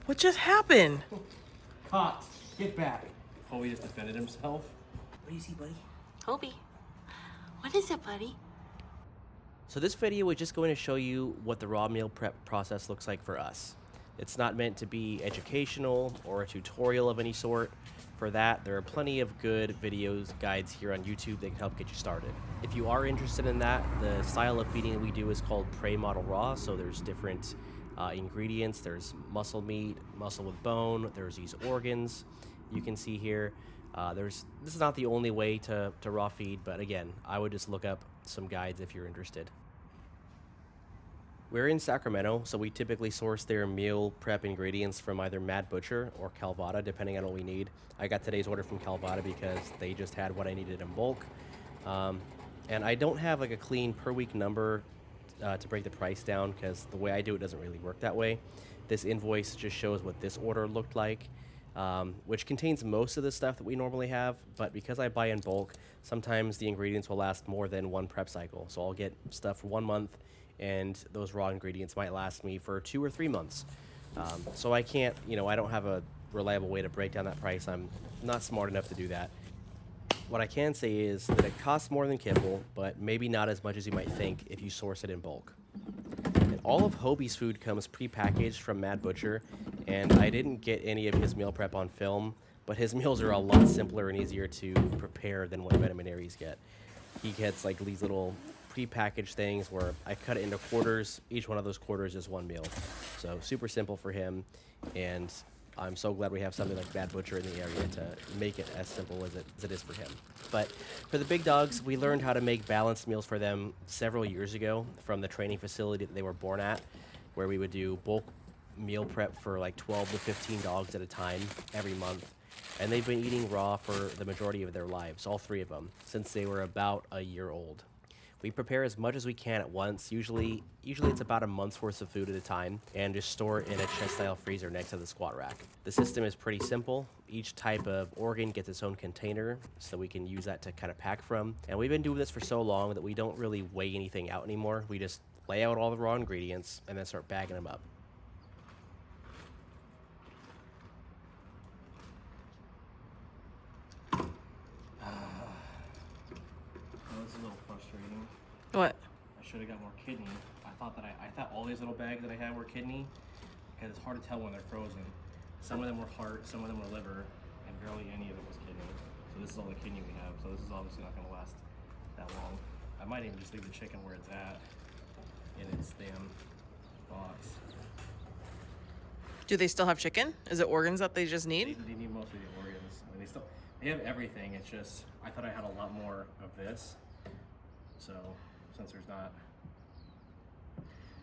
What just happened? Caught. Get back. Hobi just defended himself. What do you see, buddy? Hobi. What is it, buddy? So this video is just going to show you what the raw meal prep process looks like for us. It's not meant to be educational or a tutorial of any sort. For that, there are plenty of good videos, guides here on YouTube that can help get you started. If you are interested in that, the style of feeding that we do is called Prey Model Raw. So there's different ingredients. There's muscle meat, muscle with bone. There's these organs you can see here. This is not the only way to raw feed, but again, I would just look up some guides if you're interested. We're in Sacramento, so we typically source their meal prep ingredients from either Mad Butcher or Calvada, depending on what we need. I got today's order from Calvada because they just had what I needed in bulk. And I don't have like a clean per week number to break the price down, because the way I do it doesn't really work that way. This invoice just shows what this order looked like, which contains most of the stuff that we normally have, but because I buy in bulk, sometimes the ingredients will last more than one prep cycle. So I'll get stuff for 1 month, and those raw ingredients might last me for 2 or 3 months. So I can't, I don't have a reliable way to break down that price. I'm not smart enough to do that. What I can say is that it costs more than kibble, but maybe not as much as you might think if you source it in bulk. And all of Hobi's food comes pre-packaged from Mad Butcher, and I didn't get any of his meal prep on film, but his meals are a lot simpler and easier to prepare than what Lament and Aries get. He gets like these little pre-packaged things where I cut it into quarters. Each one of those quarters is one meal. So super simple for him, and I'm so glad we have something like Mad Butcher in the area to make it as simple as it is for him. But for the big dogs, we learned how to make balanced meals for them several years ago from the training facility that they were born at, where we would do bulk meal prep for like 12 to 15 dogs at a time every month. And they've been eating raw for the majority of their lives, all 3 of them, since they were about a year old. We prepare as much as we can at once. Usually it's about a month's worth of food at a time, and just store it in a chest-style freezer next to the squat rack. The system is pretty simple. Each type of organ gets its own container, so we can use that to kind of pack from. And we've been doing this for so long that we don't really weigh anything out anymore. We just lay out all the raw ingredients and then start bagging them up. This is a little frustrating. What? I should have got more kidney. I thought all these little bags that I had were kidney, because it's hard to tell when they're frozen. Some of them were heart, some of them were liver, and barely any of it was kidney. So this is all the kidney we have. So this is obviously not going to last that long. I might even just leave the chicken where it's at in its damn box. Do they still have chicken? Is it organs that they just need? They need mostly the organs. I mean, they have everything. It's just I thought I had a lot more of this. So since there's not,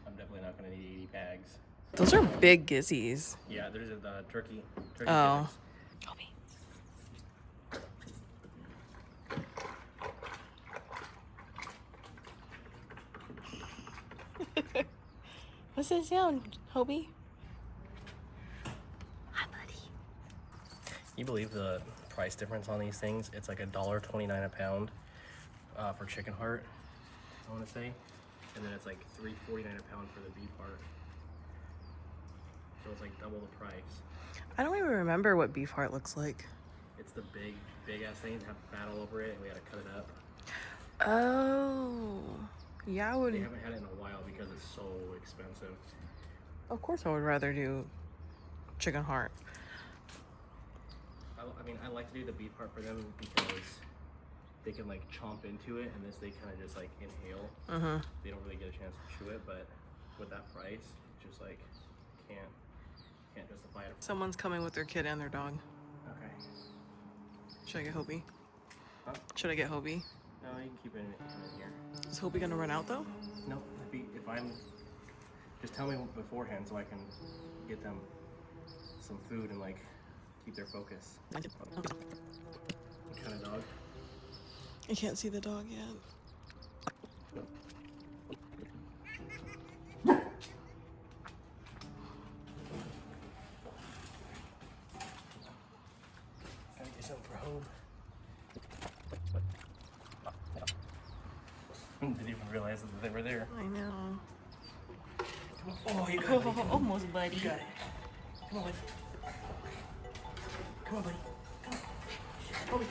I'm definitely not going to need 80 bags. Those are big gizzies. Yeah, there's a turkey. Oh. What's that sound, Hobi? Hi, buddy. You believe the price difference on these things? It's like $1.29 a pound for chicken heart, I want to say, and then it's like $3.49 a pound for the beef heart. So it's like double the price. I don't even remember what beef heart looks like. It's the big ass thing that have fat all over it, and we had to cut it up. Oh, yeah, I would. They haven't had it in a while because it's so expensive. Of course, I would rather do chicken heart. I mean, I like to do the beef heart for them because they can like chomp into it, and this they kind of just like inhale. They don't really get a chance to chew it, but with that price, it's just like can't justify it. Someone's coming with their kid and their dog. Okay. Should I get Hobi? Huh? Should I get Hobi? No, you can keep it in here. Is Hobi gonna run out though? No, if I'm, just tell me beforehand so I can get them some food and like keep their focus. What kind of dog? I can't see the dog yet. Gotta get something for Hobi. Didn't even realize that they were there. I know. Come on. Oh, you got it. Almost, buddy. You got it. Come on, buddy. Come on, buddy. Come on. Hobi.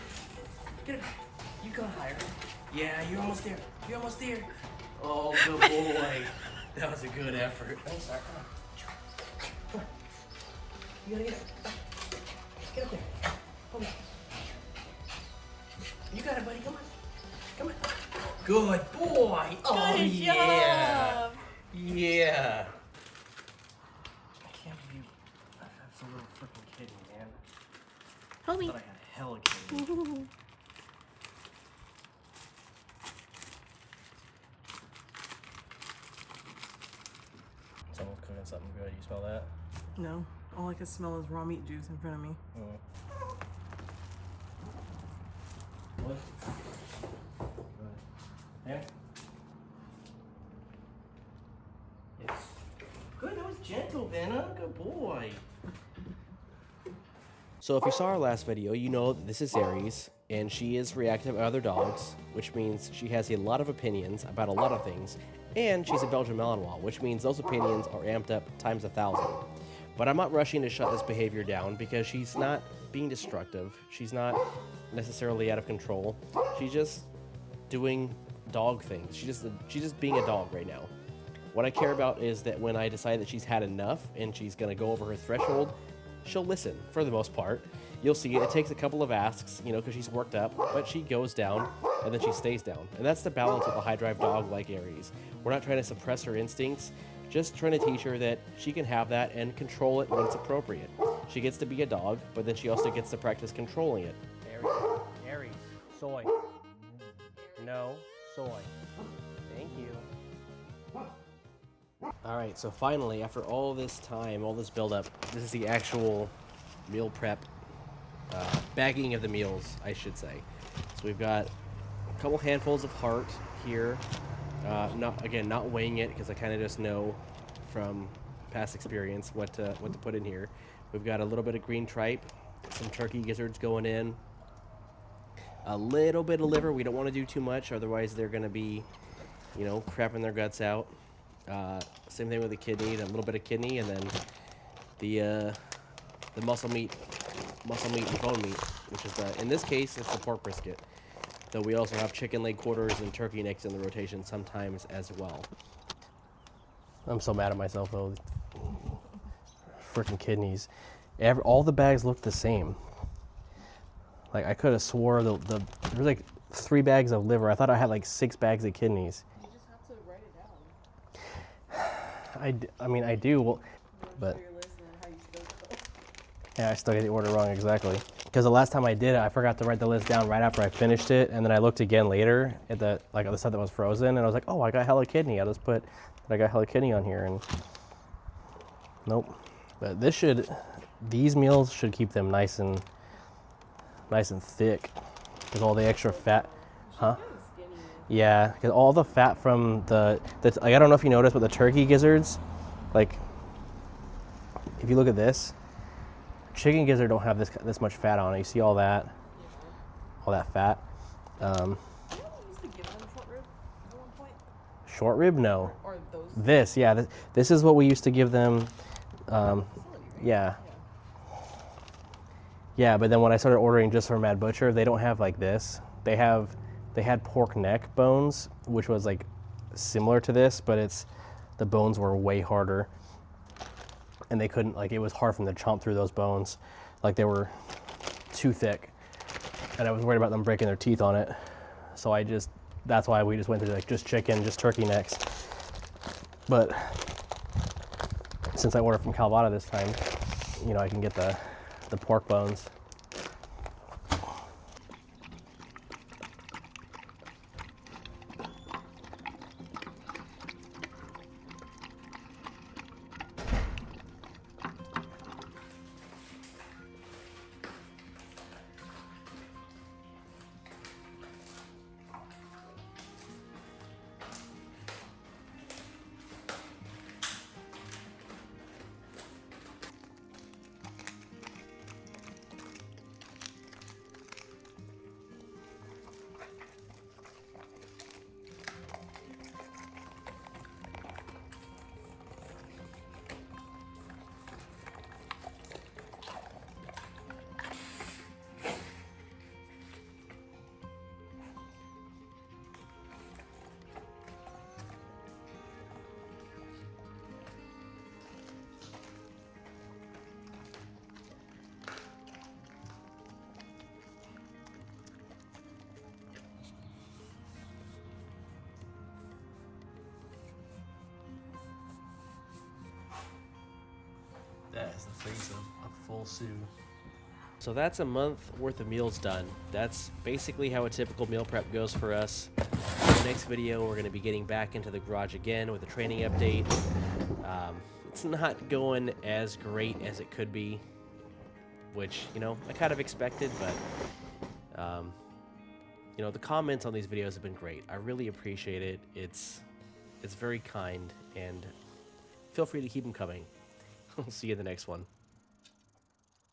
Get it. You got higher. Yeah, you're almost there. You're almost there. Oh, good boy. That was a good effort. I'm sorry. Come on. Come on. You gotta get up. Get up there. Hobi. You got it, buddy. Come on. Come on. Good boy. Oh, Good yeah. job. Yeah. I can't believe I have some little freaking kidney, man. I Hobi. thought I had hella kidney. Someone's cooking something good. You smell that? No, all I can smell is raw meat juice in front of me. What? There? Yes. Good, that was gentle, Vanna. Good boy. So if you saw our last video, you know that this is Aries, and she is reactive to other dogs, which means she has a lot of opinions about a lot of things, and she's a Belgian Malinois, which means those opinions are amped up times 1,000. But I'm not rushing to shut this behavior down because she's not being destructive. She's not necessarily out of control. She's just doing dog things. She's just being a dog right now. What I care about is that when I decide that she's had enough and she's gonna go over her threshold, she'll listen for the most part. You'll see it takes a couple of asks, you know, because she's worked up, but she goes down and then she stays down. And that's the balance with a high drive dog like Aries. We're not trying to suppress her instincts, just trying to teach her that she can have that and control it when it's appropriate. She gets to be a dog, but then she also gets to practice controlling it. Aries, soy. No, soy. Thank you. All right, so finally, after all this time, all this buildup, this is the actual meal prep, bagging of the meals, I should say. So we've got a couple handfuls of heart here. Not weighing it because I kind of just know from past experience what to put in here. We've got a little bit of green tripe, some turkey gizzards going in, a little bit of liver. We don't want to do too much, otherwise they're going to be, you know, crapping their guts out. Same thing with the kidney, a little bit of kidney, and then the muscle meat and bone meat, which is in this case it's the pork brisket. Though we also have chicken leg quarters and turkey necks in the rotation sometimes as well. I'm so mad at myself though. Freaking kidneys. All the bags look the same. Like I could have swore there was like 3 bags of liver. I thought I had like 6 bags of kidneys. You just have to write it down. I mean I do, well, but Your list and then how you spell it. yeah, I still get the order wrong exactly. Because the last time I did it, I forgot to write the list down right after I finished it, and then I looked again later at the stuff that was frozen, and I was like, oh, I got hella kidney. I'll just put that I got hella kidney on here, and nope. But these meals should keep them nice and thick, because all the extra fat, huh? Yeah, because all the fat from like I don't know if you noticed, but the turkey gizzards, like if you look at this. Chicken gizzard don't have this much fat on it. You see all that fat. You used to give them short rib at one point? Short rib, no. Or those? This is what we used to give them. Yeah. Yeah, but then when I started ordering just from Mad Butcher, they don't have like this. They had pork neck bones, which was like similar to this, but the bones were way harder. And they couldn't, like, it was hard for them to chomp through those bones. Like, they were too thick. And I was worried about them breaking their teeth on it. So that's why we just went to, like, just chicken, just turkey necks. But since I ordered from Calvada this time, you know, I can get the pork bones. That is the face of a full Sioux. So that's a month worth of meals done. That's basically how a typical meal prep goes for us. In the next video, we're going to be getting back into the garage again with a training update. It's not going as great as it could be, which, you know, I kind of expected, but, you know, the comments on these videos have been great. I really appreciate it. It's very kind, and feel free to keep them coming. I'll see you in the next one.